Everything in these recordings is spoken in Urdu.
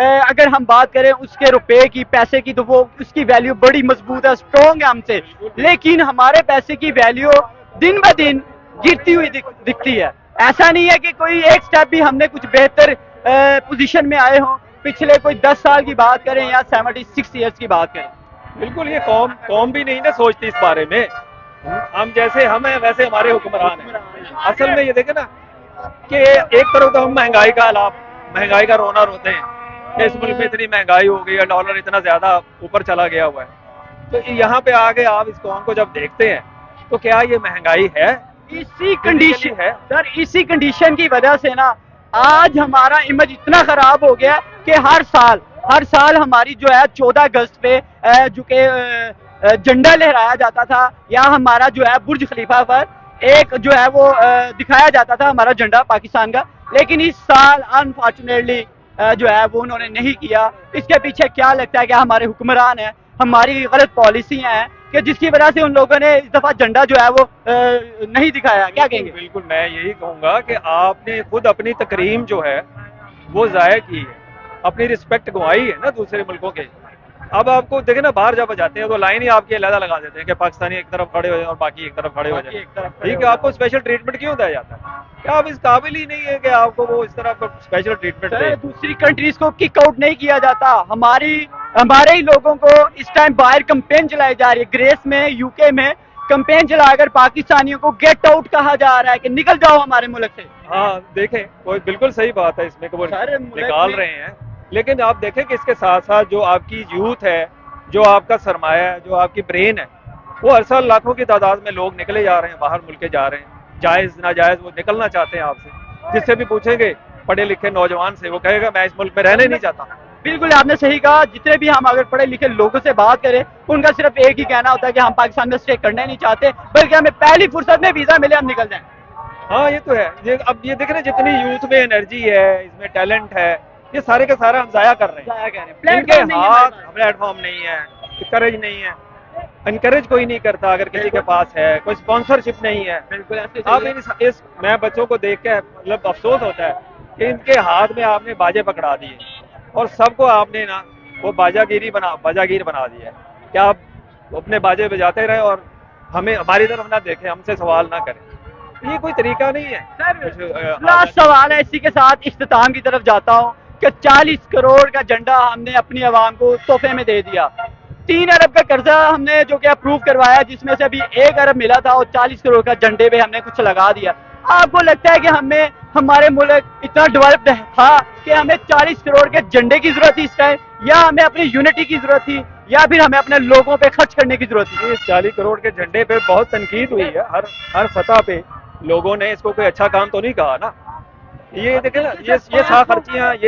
اگر ہم بات کریں اس کے روپے کی پیسے کی تو وہ اس کی ویلیو بڑی مضبوط ہے اسٹرانگ ہے ہم سے لیکن ہمارے پیسے کی ویلیو دن بہ دن گرتی ہوئی دکھتی ہے ایسا نہیں ہے کہ کوئی ایک سٹیپ بھی ہم نے کچھ بہتر پوزیشن میں آئے ہوں پچھلے کوئی 10 سال کی بات کریں یا 76 ایئرس کی بات کریں بالکل یہ قوم بھی نہیں نا سوچتی اس بارے میں ہم جیسے ہم ہیں ویسے ہمارے حکمران ہیں اصل میں یہ دیکھیں نا کہ ایک طرف تو ہم مہنگائی کا رونا روتے ہیں کہ اس ملک میں اتنی مہنگائی ہو گئی ہے ڈالر اتنا زیادہ اوپر چلا گیا ہوا ہے تو یہاں پہ آگے آپ اس قوم کو جب دیکھتے ہیں تو کیا یہ مہنگائی ہے اسی کنڈیشن ہے سر اسی کنڈیشن کی وجہ سے نا آج ہمارا امیج اتنا خراب ہو گیا کہ ہر سال ہماری جو ہے 14 اگست پہ جو کہ جھنڈا لہرایا جاتا تھا یا ہمارا جو ہے برج خلیفہ پر ایک جو ہے وہ دکھایا جاتا تھا ہمارا جھنڈا پاکستان کا لیکن اس سال انفارچونیٹلی جو ہے وہ انہوں نے نہیں کیا اس کے پیچھے کیا لگتا ہے کہ ہمارے حکمران ہیں ہماری غلط پالیسیاں ہیں کہ جس کی وجہ سے ان لوگوں نے اس دفعہ جھنڈا جو ہے وہ نہیں دکھایا کیا کہیں گے بالکل میں یہی کہوں گا کہ آپ نے خود اپنی تکریم جو ہے وہ ضائع کی ہے اپنی رسپیکٹ گنوائی ہے نا دوسرے ملکوں کے اب آپ کو دیکھیں نا باہر جب جاتے ہیں تو لائن ہی آپ کی علیحدہ لگا دیتے ہیں کہ پاکستانی ایک طرف کھڑے ہو جائیں اور باقی ایک طرف کھڑے ہو جائیں ٹھیک ہے آپ کو اسپیشل ٹریٹمنٹ کیوں دیا جاتا ہے کیا آپ اس قابل ہی نہیں ہے کہ آپ کو وہ اس طرح اسپیشل ٹریٹمنٹ دیں دوسری کنٹریز کو کک آؤٹ نہیں کیا جاتا ہمارے ہی لوگوں کو اس ٹائم باہر کمپین چلائی جا رہی ہے گریس میں یو کے میں کمپین چلا کر پاکستانیوں کو گیٹ آؤٹ کہا جا رہا ہے کہ نکل جاؤ ہمارے ملک سے ہاں دیکھیں کوئی بالکل صحیح بات ہے اس میں کہ وہ نکال رہے ہیں لیکن آپ دیکھیں کہ اس کے ساتھ ساتھ جو آپ کی یوتھ ہے جو آپ کا سرمایہ ہے جو آپ کی برین ہے وہ ہر سال لاکھوں کی تعداد میں لوگ نکلے جا رہے ہیں باہر ملکے جا رہے ہیں جائز ناجائز وہ نکلنا چاہتے ہیں آپ سے جس سے بھی پوچھیں گے پڑھے لکھے نوجوان سے وہ کہے گا میں اس ملک میں رہنے نہیں چاہتا بالکل آپ نے صحیح کہا جتنے بھی ہم اگر پڑھے لکھے لوگوں سے بات کریں ان کا صرف ایک ہی کہنا ہوتا ہے کہ ہم پاکستان میں اسٹے کرنا نہیں چاہتے بلکہ ہمیں پہلی فرصت میں ویزا ملے ہم نکل جائیں ہاں یہ تو ہے اب یہ دیکھ رہے ہیں جتنی یوتھ میں انرجی ہے اس میں ٹیلنٹ ہے یہ سارے کا سارا ہم ضائع کر رہے ہیں ان کے ہاتھ پلیٹ فارم نہیں ہے انکریج نہیں ہے انکریج کوئی نہیں کرتا اگر کسی کے پاس ہے کوئی اسپانسرشپ نہیں ہے آپ میں بچوں کو دیکھ کے مطلب افسوس ہوتا ہے کہ ان کے ہاتھ میں آپ نے باجے پکڑا دیے اور سب کو آپ نے نا وہ باجاگیر بنا دیا ہے کیا آپ اپنے باجے بجاتے رہے اور ہماری طرف نہ دیکھیں ہم سے سوال نہ کریں یہ کوئی طریقہ نہیں ہے لاسٹ سوال ہے اسی کے ساتھ اختتام کی طرف جاتا ہوں کہ 40 کروڑ کا جھنڈا ہم نے اپنی عوام کو تحفے میں دے دیا 3 ارب کا قرضہ ہم نے جو کہ اپروو کروایا جس میں سے ابھی 1 ارب ملا تھا اور 40 کروڑ کا جھنڈے پہ ہم نے کچھ لگا دیا آپ کو لگتا ہے کہ ہمارے ملک اتنا ڈیولپڈ تھا کہ ہمیں 40 کروڑ کے جھنڈے کی ضرورت تھی اس ٹائم یا ہمیں اپنی یونٹی کی ضرورت تھی یا پھر ہمیں اپنے لوگوں پہ خرچ کرنے کی ضرورت تھی اس 40 کروڑ کے جھنڈے پہ بہت تنقید ہوئی ہے ہر سطح پہ لوگوں نے اس کو کوئی اچھا کام تو نہیں کہا نا یہ دیکھیں نا یہ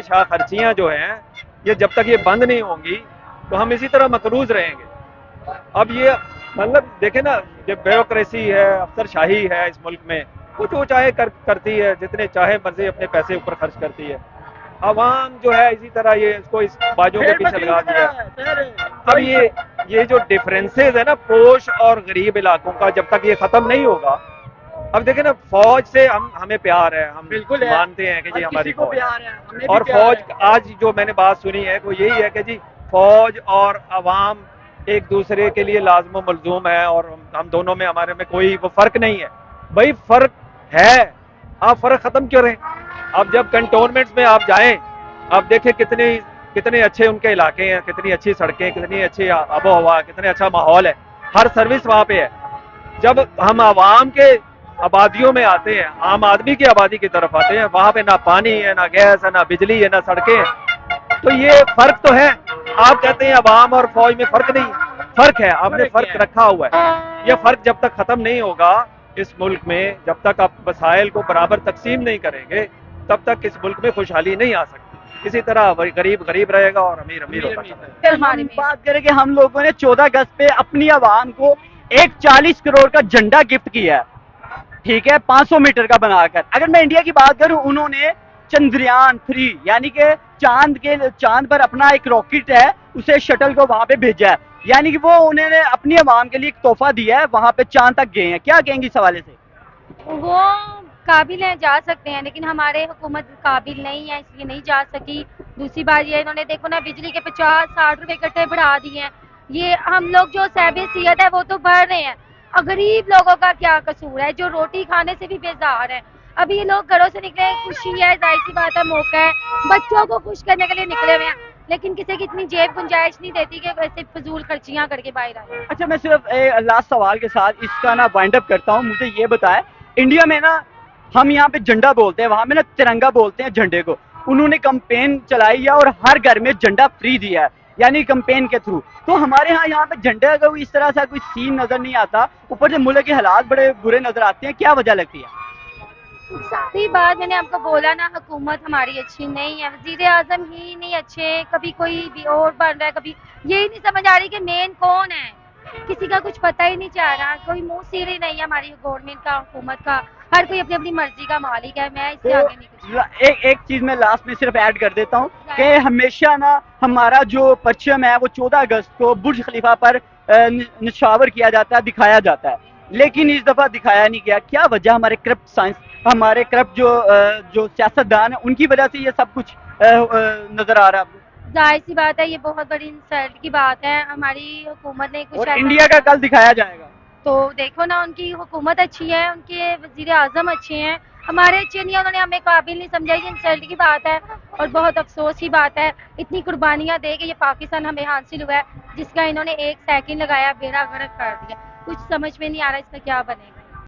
شاہ خرچیاں جو ہیں یہ جب تک یہ بند نہیں ہوں گی تو ہم اسی طرح مقروض رہیں گے اب یہ مطلب دیکھیں نا یہ بیوروکریسی ہے افسر شاہی ہے اس ملک میں وہ جو چاہے کرتی ہے جتنے چاہے مرضی اپنے پیسے اوپر خرچ کرتی ہے عوام جو ہے اسی طرح یہ اس کو اس باجوں کے پیچھے لگا دیا اب یہ جو ڈفرینسز ہے نا پوش اور غریب علاقوں کا جب تک یہ ختم نہیں ہوگا اب دیکھیں نا فوج سے ہمیں پیار ہے ہم بالکل مانتے ہیں کہ جی ہماری فوج اور فوج آج جو میں نے بات سنی ہے وہ یہی ہے کہ جی فوج اور عوام ایک دوسرے کے لیے لازم و ملزوم ہے اور ہم دونوں میں ہمارے میں کوئی وہ فرق نہیں ہے بھائی فرق ہے آپ فرق ختم کیوں رہے اب جب کنٹونمنٹس میں آپ جائیں آپ دیکھیں کتنے اچھے ان کے علاقے ہیں کتنی اچھی سڑکیں کتنی اچھی آب و ہوا کتنے اچھا ماحول ہے ہر سروس وہاں پہ ہے جب ہم عوام کے آبادیوں میں آتے ہیں عام آدمی کی آبادی کی طرف آتے ہیں وہاں پہ نہ پانی ہے نہ گیس ہے نہ بجلی ہے نہ سڑکیں ہیں تو یہ فرق تو ہے آپ کہتے ہیں عوام اور فوج میں فرق نہیں فرق ہے آپ نے فرق رکھا ہوا ہے یہ فرق جب تک ختم نہیں ہوگا اس ملک میں جب تک آپ وسائل کو برابر تقسیم نہیں کریں گے تب تک اس ملک میں خوشحالی نہیں آ سکتی اسی طرح غریب رہے گا اور امیر ہوتا ہے ہم بات کریں کہ ہم لوگوں نے 14 اگست پہ اپنی عوام کو ایک 40 کروڑ کا جھنڈا گفٹ کیا ہے ٹھیک ہے 500 میٹر کا بنا کر اگر میں انڈیا کی بات کروں انہوں نے چندریان 3 یعنی کہ چاند پر اپنا ایک راکٹ ہے اسے شٹل کو وہاں پہ بھیجا ہے یعنی کہ وہ انہوں نے اپنی عوام کے لیے ایک تحفہ دیا ہے وہاں پہ چاند تک گئے ہیں کیا کہیں گی اس حوالے سے وہ قابل ہیں جا سکتے ہیں، لیکن ہمارے حکومت قابل نہیں ہے، اس لیے نہیں جا سکی۔ دوسری بات یہ انہوں نے دیکھو نا بجلی کے 50-60 روپے کٹے بڑھا دیے ہیں، یہ ہم لوگ جو صاحب صحت ہے وہ تو بڑھ رہے ہیں، اور غریب لوگوں کا کیا قصور ہے جو روٹی کھانے سے بھی بیزار ہیں۔ ابھی یہ لوگ گھروں سے نکلے، خوشی ہے، ظاہر سی بات ہے، موقع ہے، بچوں کو خوش کرنے کے لیے نکلے ہوئے ہیں، لیکن کسی کی اتنی جیب گنجائش نہیں دیتی کہ ویسے فضول خرچیاں کر کے باہر آئے۔ اچھا میں صرف لاسٹ سوال کے ساتھ اس کا نا وائنڈ اپ کرتا ہوں، مجھے یہ بتائیں انڈیا میں نا ہم یہاں پہ جھنڈا بولتے ہیں، وہاں میں نا ترنگا بولتے ہیں جھنڈے کو، انہوں نے کمپین چلائی ہے اور ہر گھر میں جھنڈا فری دیا ہے یعنی کمپین کے تھرو، تو ہمارے ہاں یہاں پہ جھنڈے کا کوئی اس طرح سا کوئی سین نظر نہیں آتا، اوپر سے ملک کے حالات بڑے برے نظر آتے ہیں، کیا وجہ لگتی ہے؟ ساری بات میں نے آپ کو بولا نا، حکومت ہماری اچھی نہیں ہے، وزیر اعظم ہی نہیں اچھے، کبھی کوئی بھی اور بن رہا ہے، کبھی یہی نہیں سمجھ آ رہی کہ مین کون ہے، کسی کا کچھ پتہ ہی نہیں چاہ رہا، کوئی منہ سیر ہی نہیں ہے ہماری گورنمنٹ کا، حکومت کا، ہر کوئی اپنی اپنی مرضی کا مالک ہے، میں اس سے آگے نہیں کچھ۔ ایک چیز میں لاسٹ میں صرف ایڈ کر دیتا ہوں کہ ہمیشہ نا ہمارا جو پرچم ہے وہ 14 اگست کو برج خلیفہ پر نشاور کیا جاتا ہے، دکھایا جاتا ہے، لیکن اس دفعہ دکھایا نہیں گیا، کیا وجہ؟ ہمارے کرپٹ سائنس، ہمارے کرپٹ جو سیاستدان ہیں ان کی وجہ سے یہ سب کچھ نظر آ رہا ہے آپ کو؟ ظاہر سی بات ہے، یہ بہت بڑی انسلٹ کی بات ہے، ہماری حکومت نے کچھ اور ایسا انڈیا کا کل دکھایا جائے گا، تو دیکھو نا، ان کی حکومت اچھی ہے، ان کے وزیر اعظم اچھے ہیں، ہمارے اچھے نہیں ہیں، انہوں نے ہمیں قابل نہیں سمجھا، یہ انسلٹ کی بات ہے اور بہت افسوس کی بات ہے، اتنی قربانیاں دے کے یہ پاکستان ہمیں حاصل ہوا ہے، جس کا انہوں نے 1 سیکنڈ لگایا بیڑا غرق کر دیا، کچھ سمجھ میں نہیں آ رہا اس کا کیا بنے گا۔